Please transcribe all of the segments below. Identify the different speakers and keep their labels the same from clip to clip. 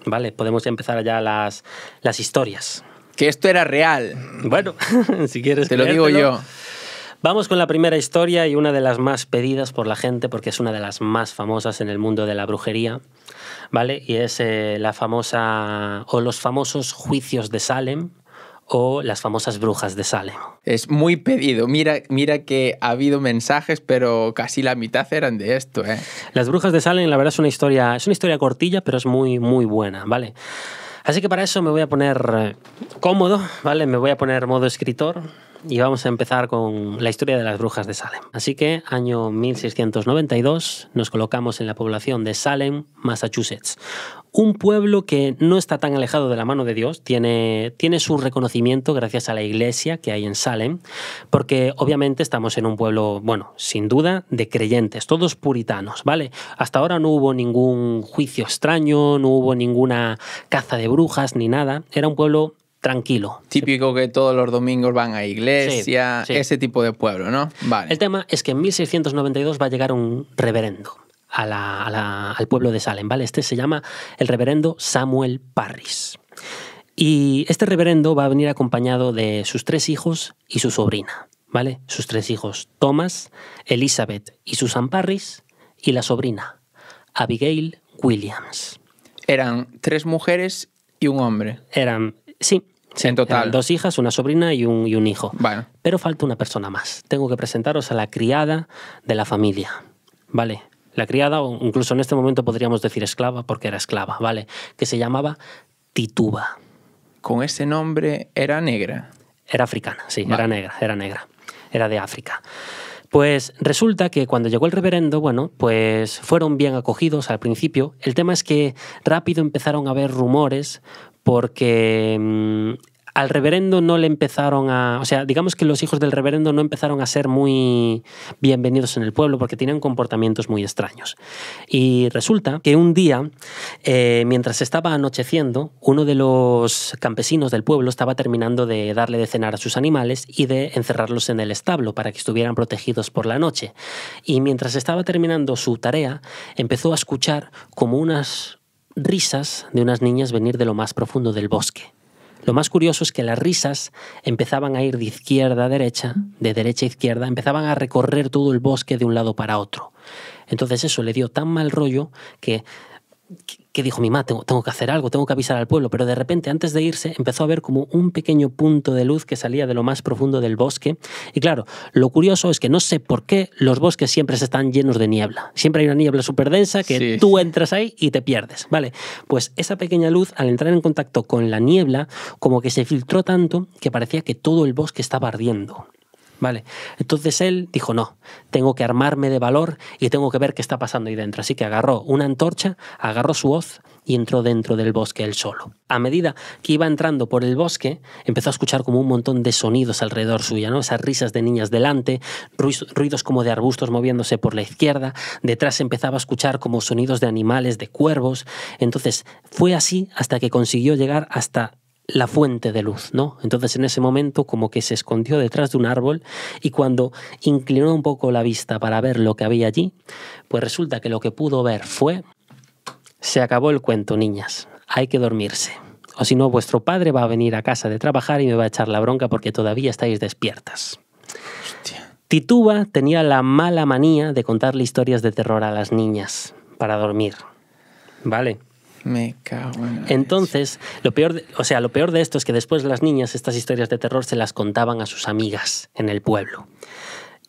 Speaker 1: Vale, podemos empezar ya las historias.
Speaker 2: Que esto era real.
Speaker 1: Bueno, si quieres
Speaker 2: te lo digo yo.
Speaker 1: Vamos con la primera historia y una de las más pedidas por la gente porque es una de las más famosas en el mundo de la brujería, ¿vale? Y es la famosa o los famosos juicios de Salem o las famosas brujas de Salem.
Speaker 2: Es muy pedido. Mira que ha habido mensajes, pero casi la mitad eran de esto, ¿eh?
Speaker 1: Las brujas de Salem, la verdad, es una historia cortilla, pero es muy, muy buena, ¿vale? Así que para eso me voy a poner cómodo, ¿vale? Me voy a poner modo escritor y vamos a empezar con la historia de las brujas de Salem. Así que, año 1692, nos colocamos en la población de Salem, Massachusetts. Un pueblo que no está tan alejado de la mano de Dios, tiene su reconocimiento gracias a la iglesia que hay en Salem, porque obviamente estamos en un pueblo, bueno, sin duda, de creyentes, todos puritanos, ¿vale? Hasta ahora no hubo ningún juicio extraño, no hubo ninguna caza de brujas ni nada. Era un pueblo tranquilo.
Speaker 2: Típico que todos los domingos van a iglesia,
Speaker 1: sí.
Speaker 2: Ese tipo de pueblo, ¿no? Vale.
Speaker 1: El tema es que en 1692 va a llegar un reverendo al pueblo de Salem, ¿vale? Este se llama el reverendo Samuel Parris. Y este reverendo va a venir acompañado de sus 3 hijos y su sobrina, ¿vale? Sus 3 hijos, Thomas, Elizabeth y Susan Parris, y la sobrina, Abigail Williams.
Speaker 2: Eran 3 mujeres y un hombre.
Speaker 1: Sí,
Speaker 2: en total.
Speaker 1: Eran 2 hijas, una sobrina y un hijo.
Speaker 2: Bueno.
Speaker 1: Pero falta una persona más. Tengo que presentaros a la criada de la familia, ¿vale? La criada, o incluso en este momento podríamos decir esclava, porque era esclava, ¿vale? Que se llamaba Tituba.
Speaker 2: Con ese nombre era negra.
Speaker 1: Era africana, sí,
Speaker 2: vale.
Speaker 1: Era negra. Era de África. Pues resulta que cuando llegó el reverendo, bueno, pues fueron bien acogidos al principio. El tema es que rápido empezaron a haber rumores porque al reverendo no le empezaron a... O sea, digamos que los hijos del reverendo no empezaron a ser muy bienvenidos en el pueblo porque tenían comportamientos muy extraños. Y resulta que un día, mientras estaba anocheciendo, uno de los campesinos del pueblo estaba terminando de darle de cenar a sus animales y de encerrarlos en el establo para que estuvieran protegidos por la noche. Y mientras estaba terminando su tarea, empezó a escuchar como unas risas de unas niñas venir de lo más profundo del bosque. Lo más curioso es que las risas empezaban a ir de izquierda a derecha, de derecha a izquierda, empezaban a recorrer todo el bosque de un lado para otro. Entonces eso le dio tan mal rollo que dijo, mi mamá, tengo que hacer algo, tengo que avisar al pueblo. Pero de repente, antes de irse, empezó a ver como un pequeño punto de luz que salía de lo más profundo del bosque. Y claro, lo curioso es que no sé por qué los bosques siempre están llenos de niebla. Siempre hay una niebla súper densa que tú entras ahí y te pierdes, ¿vale? Pues esa pequeña luz, al entrar en contacto con la niebla, como que se filtró tanto que parecía que todo el bosque estaba ardiendo. Vale. Entonces él dijo, no, tengo que armarme de valor y tengo que ver qué está pasando ahí dentro. Así que agarró una antorcha, agarró su hoz y entró dentro del bosque él solo. A medida que iba entrando por el bosque, empezó a escuchar como un montón de sonidos alrededor suya, ¿no? Esas risas de niñas delante, ruidos como de arbustos moviéndose por la izquierda, detrás empezaba a escuchar como sonidos de animales, de cuervos. Entonces fue así hasta que consiguió llegar hasta la fuente de luz, ¿no? Entonces en ese momento como que se escondió detrás de un árbol y cuando inclinó un poco la vista para ver lo que había allí, pues resulta que lo que pudo ver fue: se acabó el cuento, niñas, hay que dormirse. O si no, vuestro padre va a venir a casa de trabajar y me va a echar la bronca porque todavía estáis despiertas.
Speaker 2: Hostia.
Speaker 1: Tituba tenía la mala manía de contarle historias de terror a las niñas para dormir, ¿vale?
Speaker 2: Me cago en la
Speaker 1: Entonces, lo peor de esto es que después las niñas estas historias de terror se las contaban a sus amigas en el pueblo.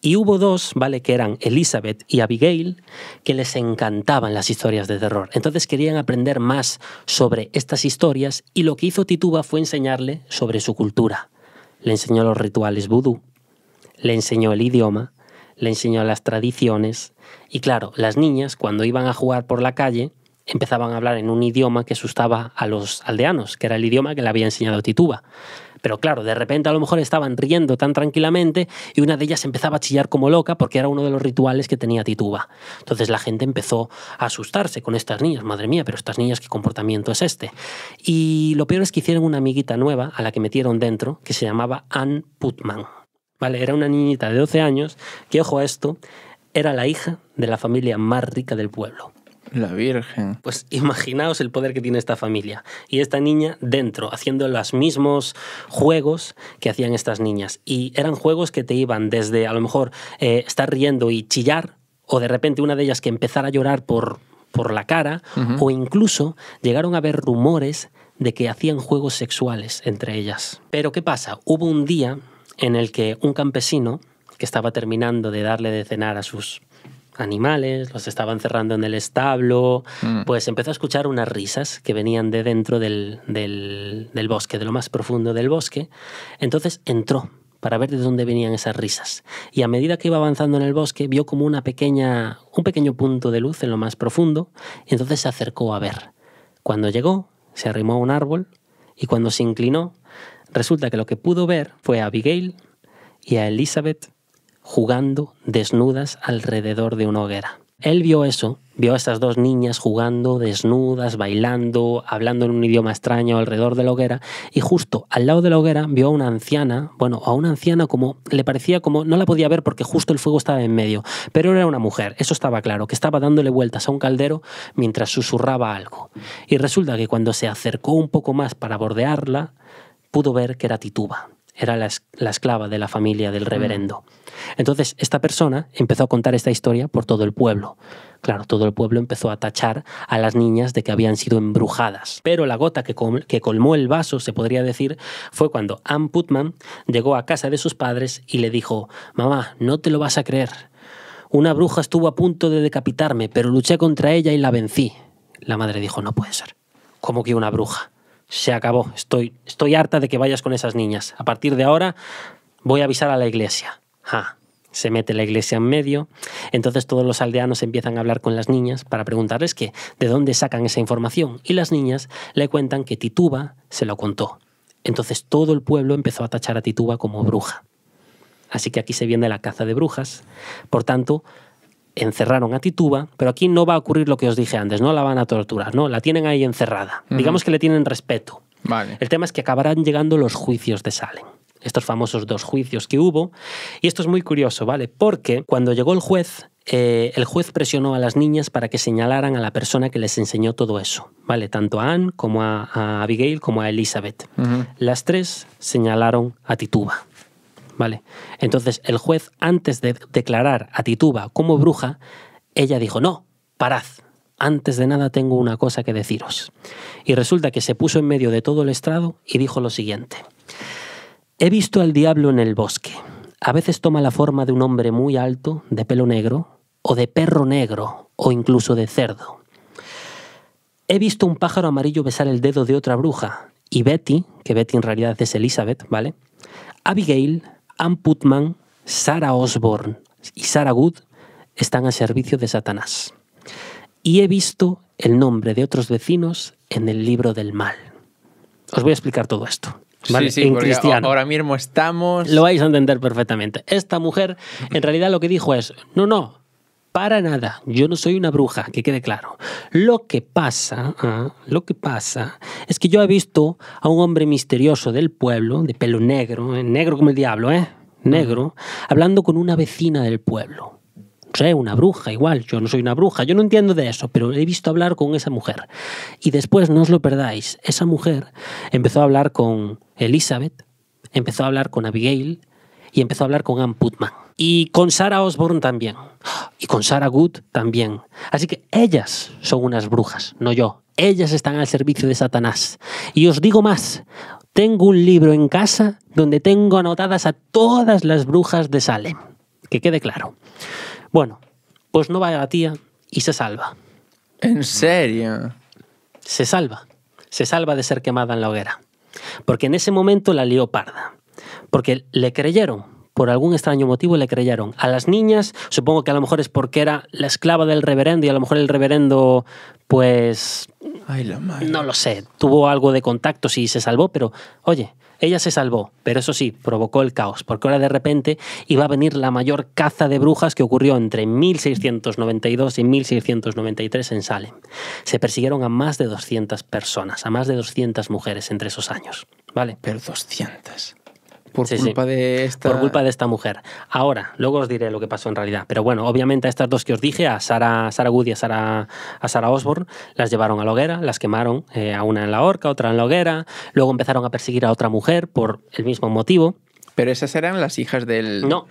Speaker 1: Y hubo 2, ¿vale?, que eran Elizabeth y Abigail, que les encantaban las historias de terror. Entonces querían aprender más sobre estas historias y lo que hizo Tituba fue enseñarle sobre su cultura. Le enseñó los rituales vudú, le enseñó el idioma, le enseñó las tradiciones. Y claro, las niñas, cuando iban a jugar por la calle, empezaban a hablar en un idioma que asustaba a los aldeanos, que era el idioma que le había enseñado Tituba. Pero claro, de repente a lo mejor estaban riendo tan tranquilamente y una de ellas empezaba a chillar como loca porque era uno de los rituales que tenía Tituba. Entonces la gente empezó a asustarse con estas niñas. Madre mía, pero estas niñas, ¿qué comportamiento es este? Y lo peor es que hicieron una amiguita nueva a la que metieron dentro, que se llamaba Ann Putman. ¿Vale? Era una niñita de 12 años que, ojo a esto, era la hija de la familia más rica del pueblo.
Speaker 2: La Virgen.
Speaker 1: Pues imaginaos el poder que tiene esta familia. Y esta niña dentro, haciendo los mismos juegos que hacían estas niñas. Y eran juegos que te iban desde, a lo mejor, estar riendo y chillar, o de repente una de ellas que empezara a llorar por la cara, o incluso llegaron a haber rumores de que hacían juegos sexuales entre ellas. Pero ¿qué pasa? Hubo un día en el que un campesino, que estaba terminando de darle de cenar a sus animales, los estaba encerrando en el establo, pues empezó a escuchar unas risas que venían de dentro del bosque, de lo más profundo del bosque. Entonces entró para ver de dónde venían esas risas. Y a medida que iba avanzando en el bosque, vio como un pequeño punto de luz en lo más profundo, y entonces se acercó a ver. Cuando llegó, se arrimó a un árbol, y cuando se inclinó, resulta que lo que pudo ver fue a Abigail y a Elizabeth jugando desnudas alrededor de una hoguera. Él vio eso, vio a estas dos niñas jugando desnudas, bailando, hablando en un idioma extraño alrededor de la hoguera, y justo al lado de la hoguera vio a una anciana, como le parecía como, no la podía ver porque justo el fuego estaba en medio, pero era una mujer, eso estaba claro, que estaba dándole vueltas a un caldero mientras susurraba algo. Y resulta que cuando se acercó un poco más para bordearla, pudo ver que era Tituba. Era la esclava de la familia del reverendo. Entonces, esta persona empezó a contar esta historia por todo el pueblo. Claro, todo el pueblo empezó a tachar a las niñas de que habían sido embrujadas. Pero la gota que colmó el vaso, se podría decir, fue cuando Ann Putman llegó a casa de sus padres y le dijo: «Mamá, no te lo vas a creer. Una bruja estuvo a punto de decapitarme, pero luché contra ella y la vencí». La madre dijo: «No puede ser. ¿Cómo que una bruja? Se acabó. Estoy harta de que vayas con esas niñas. A partir de ahora voy a avisar a la iglesia». Se mete la iglesia en medio. Entonces todos los aldeanos empiezan a hablar con las niñas para preguntarles que de dónde sacan esa información. Y las niñas le cuentan que Tituba se lo contó. Entonces todo el pueblo empezó a tachar a Tituba como bruja. Así que aquí se viene la caza de brujas. Por tanto, encerraron a Tituba, pero aquí no va a ocurrir lo que os dije antes, no la van a torturar, no, la tienen ahí encerrada. Digamos que le tienen respeto.
Speaker 2: Vale.
Speaker 1: El tema es que acabarán llegando los juicios de Salem. Estos famosos 2 juicios que hubo. Y esto es muy curioso, ¿vale? Porque cuando llegó el juez presionó a las niñas para que señalaran a la persona que les enseñó todo eso, ¿vale? Tanto a Anne como a Abigail como a Elizabeth. Las 3 señalaron a Tituba, ¿vale? Entonces el juez, antes de declarar a Tituba como bruja, ella dijo: «No, parad. Antes de nada tengo una cosa que deciros». Y resulta que se puso en medio de todo el estrado y dijo lo siguiente: «He visto al diablo en el bosque. A veces toma la forma de un hombre muy alto, de pelo negro, o de perro negro, o incluso de cerdo. He visto un pájaro amarillo besar el dedo de otra bruja, y Betty, que Betty en realidad es Elizabeth, ¿vale? Abigail, Ann Putman, Sarah Osborne y Sarah Good están al servicio de Satanás. Y he visto el nombre de otros vecinos en el libro del mal». Os voy a explicar todo esto, ¿vale?
Speaker 2: Sí,
Speaker 1: en
Speaker 2: porque
Speaker 1: cristiano.
Speaker 2: ahora mismo estamos...
Speaker 1: Lo vais a entender perfectamente. Esta mujer, en realidad, lo que dijo es: no, para nada, yo no soy una bruja, que quede claro. Lo que pasa es que yo he visto a un hombre misterioso del pueblo, de pelo negro, negro como el diablo, negro, hablando con una vecina del pueblo. No sé, una bruja, igual, yo no soy una bruja, yo no entiendo de eso, pero he visto hablar con esa mujer. Y después, no os lo perdáis, esa mujer empezó a hablar con Elizabeth, empezó a hablar con Abigail y empezó a hablar con Ann Putman. Y con Sarah Osborne también. Y con Sarah Good también. Así que ellas son unas brujas, no yo. Ellas están al servicio de Satanás. Y os digo más, tengo un libro en casa donde tengo anotadas a todas las brujas de Salem. Que quede claro. Bueno, pues no va a la tía y se salva.
Speaker 2: ¿En serio?
Speaker 1: Se salva de ser quemada en la hoguera. Porque en ese momento la lió parda. Porque le creyeron, por algún extraño motivo le creyeron. A las niñas, supongo que a lo mejor es porque era la esclava del reverendo y a lo mejor el reverendo, pues...
Speaker 2: Ay, la madre.
Speaker 1: No lo sé, tuvo algo de contacto, sí, se salvó, pero oye, ella se salvó, pero eso sí, provocó el caos, porque ahora de repente iba a venir la mayor caza de brujas que ocurrió entre 1692 y 1693 en Salem. Se persiguieron a más de 200 personas, a más de 200 mujeres entre esos años, ¿vale?
Speaker 2: Pero 200. Por culpa de esta...
Speaker 1: Por culpa de esta mujer. Ahora, luego os diré lo que pasó en realidad. Pero bueno, obviamente a estas dos que os dije, a Sarah Good y a Sarah Osborne, las llevaron a la hoguera, las quemaron, a una en la horca, otra en la hoguera. Luego empezaron a perseguir a otra mujer por el mismo motivo.
Speaker 2: Pero esas eran las hijas del...
Speaker 1: No.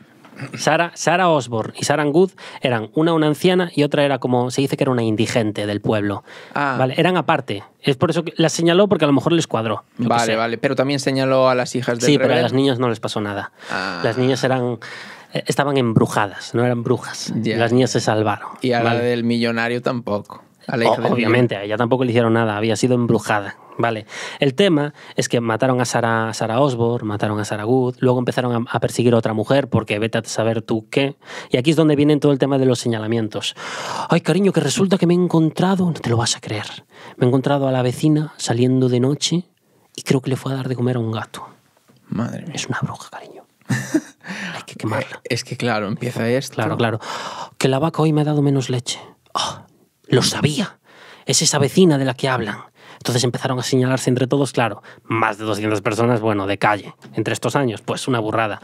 Speaker 1: Sarah Osborne y Sarah Good eran una anciana y otra era como, se dice que era una indigente del pueblo. Vale, eran aparte. Es por eso que las señaló, porque a lo mejor les cuadró.
Speaker 2: Vale, pero también señaló a las hijas del
Speaker 1: Sí, pero
Speaker 2: reverendo.
Speaker 1: a las niñas no les pasó nada. Las niñas estaban embrujadas, no eran brujas. Las niñas se salvaron.
Speaker 2: Y a la del millonario tampoco. A la hija del
Speaker 1: obviamente, a ella tampoco le hicieron nada, había sido embrujada. Vale. El tema es que mataron a Sarah Osborne, mataron a Sarah Good, luego empezaron a perseguir a otra mujer porque vete a saber tú qué. Y aquí es donde viene todo el tema de los señalamientos. Ay, cariño, que resulta que me he encontrado, no te lo vas a creer, me he encontrado a la vecina saliendo de noche y creo que le fue a dar de comer a un gato.
Speaker 2: Madre mía.
Speaker 1: Es una bruja, cariño. Hay que quemarla.
Speaker 2: Es que claro, empieza esto.
Speaker 1: Claro. Que la vaca hoy me ha dado menos leche. Oh, lo sabía. Es esa vecina de la que hablan. Entonces empezaron a señalarse entre todos, claro, más de 200 personas, bueno, de calle. Entre estos años, pues una burrada.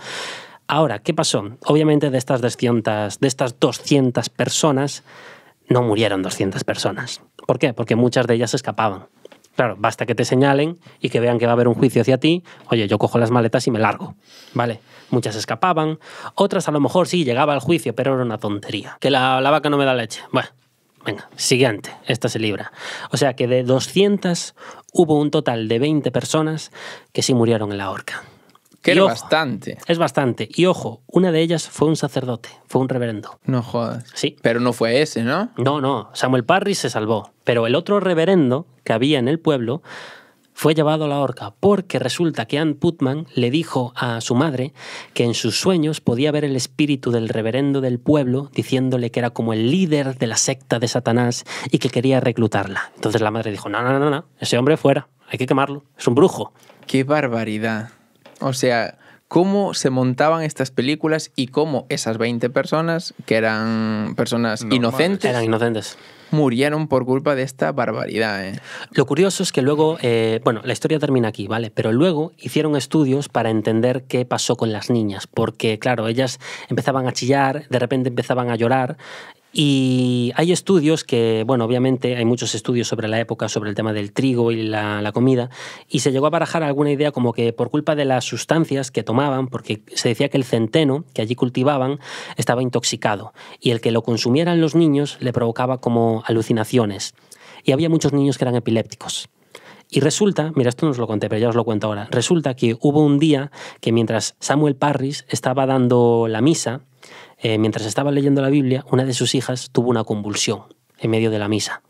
Speaker 1: Ahora, ¿qué pasó? Obviamente de estas 200 personas, no murieron 200 personas. ¿Por qué? Porque muchas de ellas escapaban. Claro, basta que te señalen y que vean que va a haber un juicio hacia ti. Oye, yo cojo las maletas y me largo, ¿vale? Muchas escapaban. Otras a lo mejor sí, llegaba al juicio, pero era una tontería. Que la vaca no me da leche. Bueno. Venga, siguiente, esta se libra. O sea que de 200 hubo un total de 20 personas que sí murieron en la horca.
Speaker 2: Que era bastante.
Speaker 1: Es bastante. Y ojo, una de ellas fue un sacerdote, fue un reverendo.
Speaker 2: No jodas.
Speaker 1: Sí.
Speaker 2: Pero no fue ese, ¿no?
Speaker 1: No, Samuel Parris se salvó. Pero el otro reverendo que había en el pueblo fue llevado a la horca porque resulta que Ann Putman le dijo a su madre que en sus sueños podía ver el espíritu del reverendo del pueblo diciéndole que era como el líder de la secta de Satanás y que quería reclutarla. Entonces la madre dijo, no, ese hombre fuera, hay que quemarlo, es un brujo.
Speaker 2: ¡Qué barbaridad! O sea, cómo se montaban estas películas y cómo esas 20 personas, que eran personas inocentes...
Speaker 1: Eran inocentes.
Speaker 2: Murieron por culpa de esta barbaridad, ¿eh?
Speaker 1: Lo curioso es que luego, la historia termina aquí, ¿vale? Pero luego hicieron estudios para entender qué pasó con las niñas, porque, claro, ellas empezaban a chillar, de repente empezaban a llorar. Y hay estudios que, bueno, obviamente hay muchos estudios sobre la época, sobre el tema del trigo y la comida, y se llegó a barajar alguna idea como que por culpa de las sustancias que tomaban, porque se decía que el centeno que allí cultivaban estaba intoxicado, y el que lo consumieran los niños le provocaba como alucinaciones. Y había muchos niños que eran epilépticos. Y resulta, mira, esto no os lo conté, pero ya os lo cuento ahora, resulta que hubo un día que mientras Samuel Parris estaba dando la misa, mientras estaba leyendo la Biblia, una de sus hijas tuvo una convulsión en medio de la misa.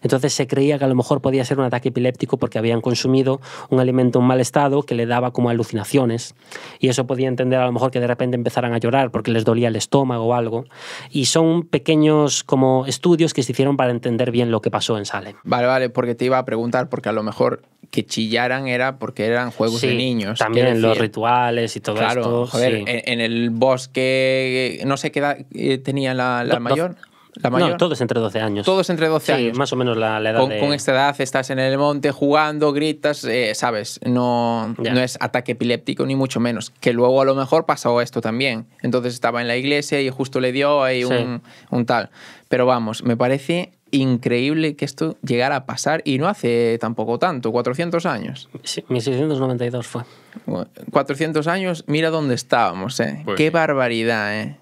Speaker 1: Entonces se creía que a lo mejor podía ser un ataque epiléptico porque habían consumido un alimento en mal estado que le daba como alucinaciones. Y eso podía entender a lo mejor que de repente empezaran a llorar porque les dolía el estómago o algo. Y son pequeños como estudios que se hicieron para entender bien lo que pasó en Salem.
Speaker 2: Vale, porque te iba a preguntar, porque a lo mejor que chillaran era porque eran juegos de niños.
Speaker 1: También los rituales y todo esto.
Speaker 2: Claro, joder,
Speaker 1: sí.
Speaker 2: en el bosque, no sé qué edad tenía la mayor. ¿La mayor?
Speaker 1: No, todos entre 12 años.
Speaker 2: Todos entre 12 años.
Speaker 1: Más o menos la edad
Speaker 2: con esta edad estás en el monte jugando, gritas, ¿sabes? No es ataque epiléptico ni mucho menos. Que luego a lo mejor pasó esto también. Entonces estaba en la iglesia y justo le dio ahí un tal. Pero vamos, me parece increíble que esto llegara a pasar y no hace tampoco tanto, 400 años.
Speaker 1: Sí, 1692 fue.
Speaker 2: 400 años, mira dónde estábamos, ¿eh?
Speaker 3: Pues
Speaker 2: Qué
Speaker 3: sí.
Speaker 2: barbaridad, ¿eh?